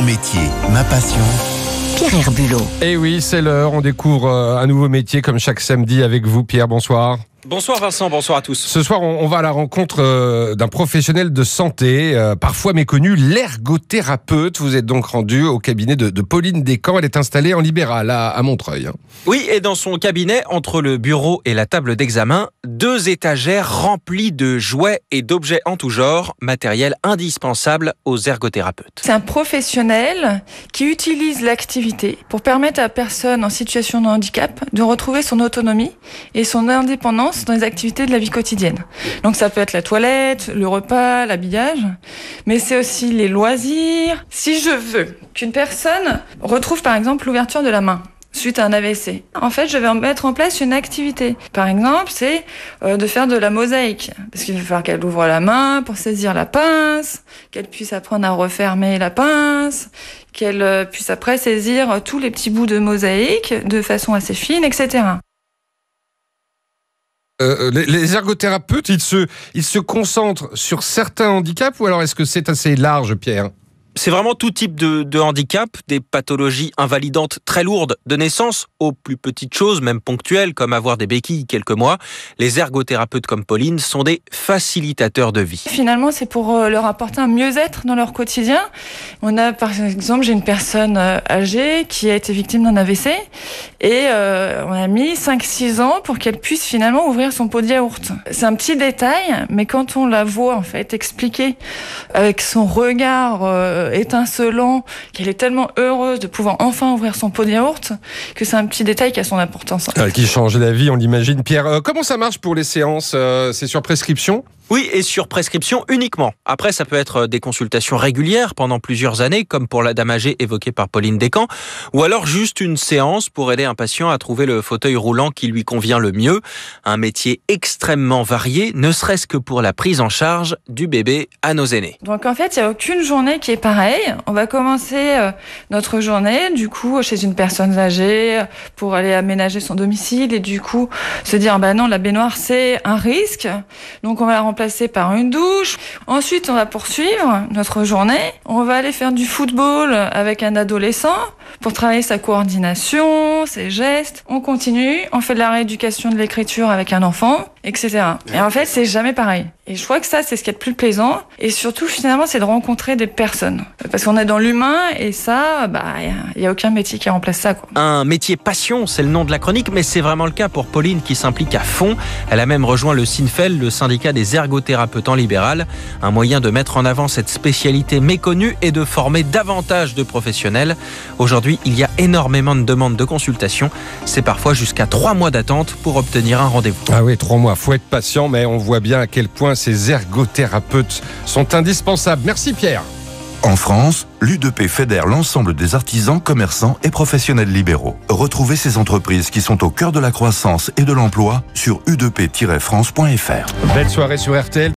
Mon métier, ma passion. Pierre Herbulot. Et oui, c'est l'heure. On découvre un nouveau métier comme chaque samedi avec vous, Pierre. Bonsoir. Bonsoir Vincent, bonsoir à tous. Ce soir, on va à la rencontre d'un professionnel de santé, parfois méconnu, l'ergothérapeute. Vous êtes donc rendu au cabinet de Pauline Descamps. Elle est installée en libéral à Montreuil. Oui, et dans son cabinet, entre le bureau et la table d'examen, 2 étagères remplies de jouets et d'objets en tout genre, matériel indispensable aux ergothérapeutes. C'est un professionnel qui utilise l'activité pour permettre à la personne en situation de handicap de retrouver son autonomie et son indépendance dans les activités de la vie quotidienne. Donc ça peut être la toilette, le repas, l'habillage, mais c'est aussi les loisirs. Si je veux qu'une personne retrouve par exemple l'ouverture de la main suite à un AVC, en fait je vais mettre en place une activité. Par exemple, c'est de faire de la mosaïque, parce qu'il va falloir qu'elle ouvre la main pour saisir la pince, qu'elle puisse apprendre à refermer la pince, qu'elle puisse après saisir tous les petits bouts de mosaïque de façon assez fine, etc. Les ergothérapeutes, ils se concentrent sur certains handicaps ou alors est-ce que c'est assez large, Pierre ? C'est vraiment tout type de handicap, des pathologies invalidantes très lourdes de naissance, aux plus petites choses, même ponctuelles, comme avoir des béquilles quelques mois. Les ergothérapeutes comme Pauline sont des facilitateurs de vie. Finalement, c'est pour leur apporter un mieux-être dans leur quotidien. On a, par exemple, j'ai une personne âgée qui a été victime d'un AVC et on a mis 5-6 ans pour qu'elle puisse finalement ouvrir son pot de yaourt. C'est un petit détail, mais quand on la voit en fait expliquer avec son regard étincelant, qu'elle est tellement heureuse de pouvoir enfin ouvrir son pot de yaourt, que c'est un petit détail qui a son importance. Qui change la vie, on l'imagine. Pierre, comment ça marche pour les séances ? C'est sur prescription ? Oui, et sur prescription uniquement. Après, ça peut être des consultations régulières pendant plusieurs années, comme pour la dame âgée évoquée par Pauline Descamps, ou alors juste une séance pour aider un patient à trouver le fauteuil roulant qui lui convient le mieux. Un métier extrêmement varié, ne serait-ce que pour la prise en charge du bébé à nos aînés. Donc en fait, il n'y a aucune journée qui est pareille. On va commencer notre journée, du coup, chez une personne âgée pour aller aménager son domicile et du coup, se dire, non, la baignoire, c'est un risque. Donc on va la remplacer par une douche. Ensuite, on va poursuivre notre journée. On va aller faire du football avec un adolescent pour travailler sa coordination, ses gestes. On continue, on fait de la rééducation de l'écriture avec un enfant, etc. Et en fait, c'est jamais pareil. Et je crois que ça, c'est ce qui est le plus plaisant. Et surtout, finalement, c'est de rencontrer des personnes. Parce qu'on est dans l'humain et ça, il n'y a aucun métier qui remplace ça, quoi. Un métier passion, c'est le nom de la chronique, mais c'est vraiment le cas pour Pauline qui s'implique à fond. Elle a même rejoint le SINFEL, le syndicat des ergothérapeutes en libéral. Un moyen de mettre en avant cette spécialité méconnue et de former davantage de professionnels. Aujourd'hui, il y a énormément de demandes de consultation. C'est parfois jusqu'à 3 mois d'attente pour obtenir un rendez-vous. Ah oui, 3 mois, faut être patient, mais on voit bien à quel point ces ergothérapeutes sont indispensables. Merci Pierre. En France, l'U2P fédère l'ensemble des artisans, commerçants et professionnels libéraux. Retrouvez ces entreprises qui sont au cœur de la croissance et de l'emploi sur u2p-france.fr. Belle soirée sur RTL.